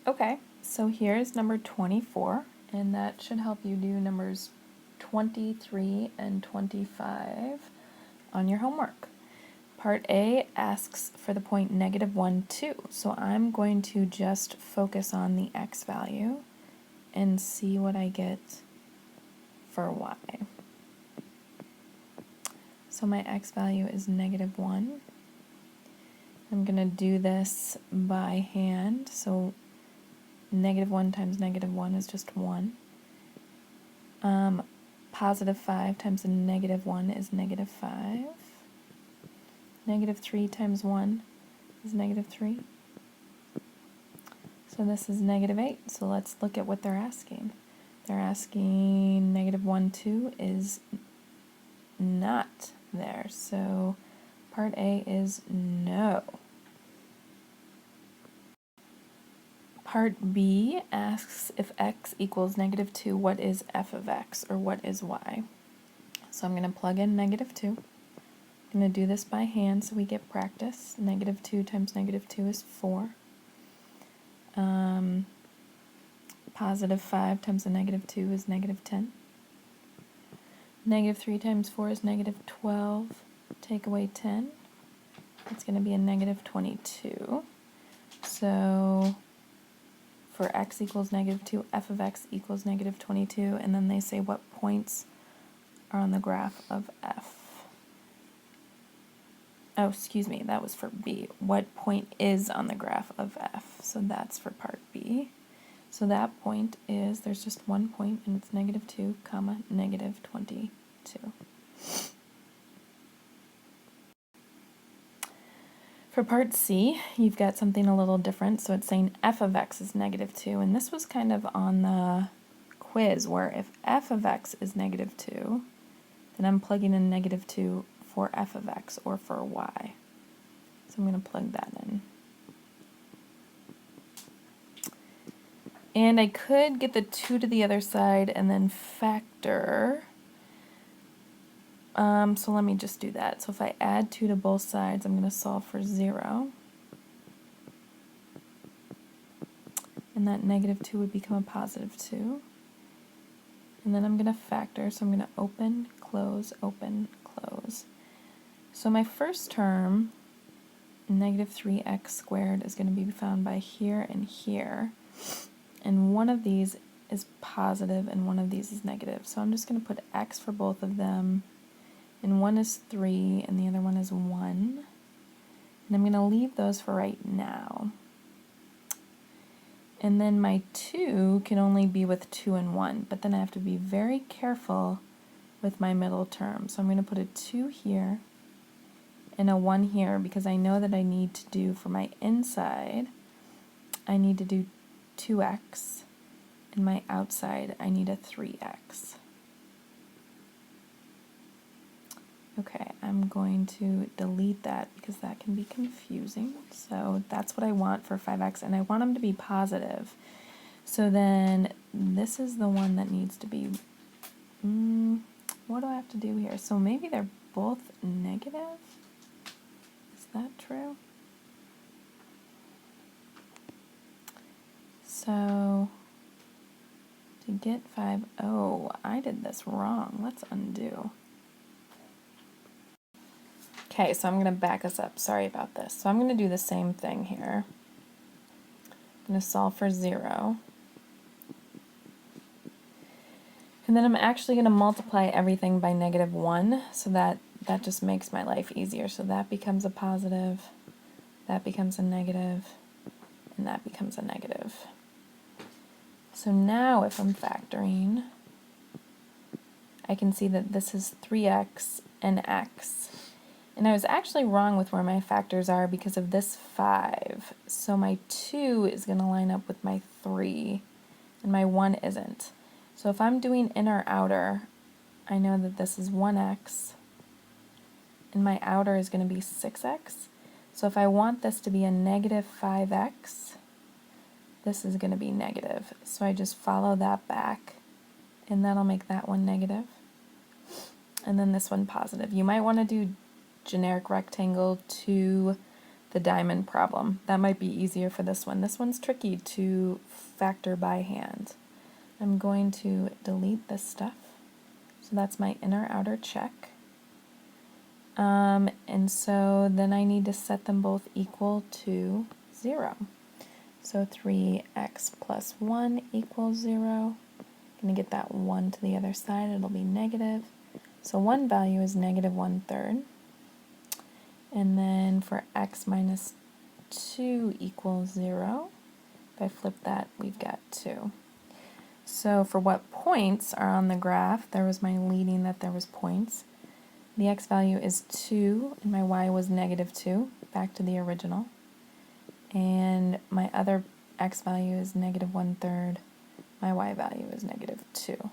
Okay, so here's number 24, and that should help you do numbers 23 and 25 on your homework. Part A asks for the point -1, 2. So I'm going to just focus on the x value and see what I get for y. So my x value is -1. I'm going to do this by hand. So -1 times -1 is just 1. +5 times a -1 is -5. -3 times 1 is -3. So this is -8. So let's look at what they're asking. They're asking -1, 2 is not there. So part A is no. Part B asks if x equals -2, what is f of x, or what is y? So I'm going to plug in -2. I'm going to do this by hand so we get practice. -2 times -2 is 4. +5 times a -2 is -10. -3 times 4 is -12. Take away 10. It's going to be a -22. So for x equals -2, f of x equals -22, and then they say what points are on the graph of f. Oh, excuse me, that was for B. What point is on the graph of f? So that's for part B. So that point is, there's just one point, and it's -2, comma, -22. For part C, you've got something a little different. So it's saying f of x is -2, and this was kind of on the quiz, where if f of x is -2, then I'm plugging in -2 for f of x or for y. So I'm going to plug that in. And I could get the 2 to the other side and then factor. So let me just do that. So if I add 2 to both sides, I'm going to solve for 0. And that -2 would become a +2. And then I'm going to factor, so I'm going to open, close, open, close. So my first term, -3x squared, is going to be found by here and here. And one of these is positive and one of these is negative. So I'm just going to put x for both of them. And one is 3 and the other one is 1. And I'm going to leave those for right now. And then my 2 can only be with 2 and 1, but then I have to be very careful with my middle term. So I'm going to put a 2 here and a 1 here, because I know that I need to do, for my inside, I need to do 2x, and my outside, I need a 3x. Okay, I'm going to delete that because that can be confusing. So that's what I want for 5x, and I want them to be positive. So then this is the one that needs to be, what do I have to do here? So maybe they're both negative? Is that true? So to get 5, oh, I did this wrong. Let's undo. Okay, so I'm going to back us up. Sorry about this. So I'm going to do the same thing here. I'm going to solve for 0. And then I'm actually going to multiply everything by -1, so that just makes my life easier. So that becomes a positive, that becomes a negative, and that becomes a negative. So now if I'm factoring, I can see that this is 3x and x. And I was actually wrong with where my factors are because of this 5. So my 2 is going to line up with my 3, and my 1 isn't. So if I'm doing inner outer, I know that this is 1x, and my outer is going to be 6x. So if I want this to be a -5x, this is going to be negative. So I just follow that back, and that'll make that one negative. And then this one positive. You might want to do generic rectangle 2 the diamond problem. That might be easier for this one. This one's tricky to factor by hand. I'm going to delete this stuff. So that's my inner outer check. And so then I need to set them both equal to 0. So 3x plus 1 equals 0. I'm going to get that 1 to the other side. It'll be negative. So one value is negative 1/3. And then for x minus 2 equals 0, if I flip that, we've got 2. So for what points are on the graph, there was my leading that there was points. The x value is 2, and my y was negative 2, back to the original. And my other x value is negative 1/3. My y value is negative 2.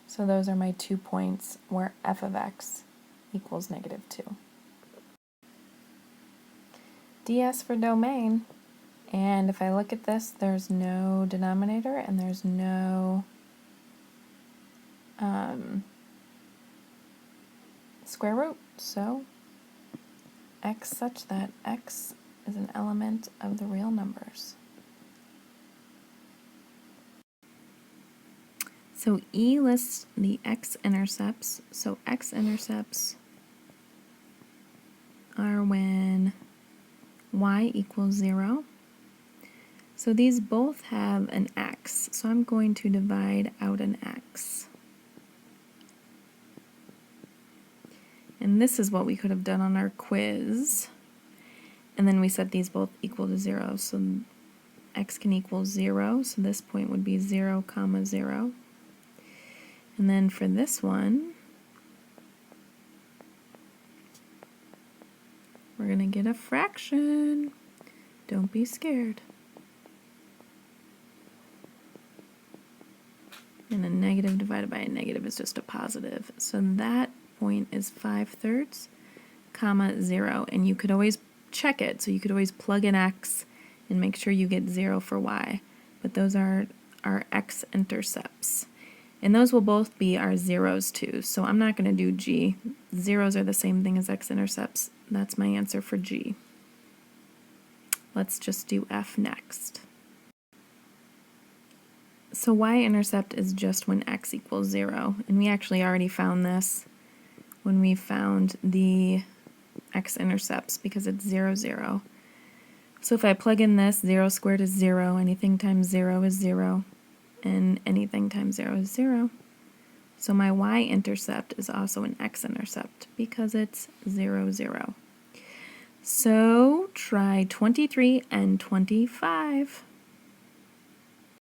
So those are my 2 points where f of x equals negative 2. ds for domain. And if I look at this, there's no denominator and there's no square root. So x such that x is an element of the real numbers. So E lists the x-intercepts. So x-intercepts are when y equals 0. So these both have an x. So I'm going to divide out an x. And this is what we could have done on our quiz. And then we set these both equal to 0. So x can equal 0. So this point would be 0, 0. And then for this one, we're going to get a fraction. Don't be scared. And a negative divided by a negative is just a positive. So that point is 5/3, 0. And you could always check it. So you could always plug in x and make sure you get 0 for y. But those are our x-intercepts. And those will both be our zeros too. So I'm not going to do G. Zeros are the same thing as x-intercepts. That's my answer for G. Let's just do F next. So y-intercept is just when x equals 0. And we actually already found this when we found the x-intercepts because it's 0, 0. So if I plug in this, 0 squared is 0. Anything times 0 is 0. And anything times 0 is 0. So my y-intercept is also an x-intercept because it's 0, 0. So try 23 and 25.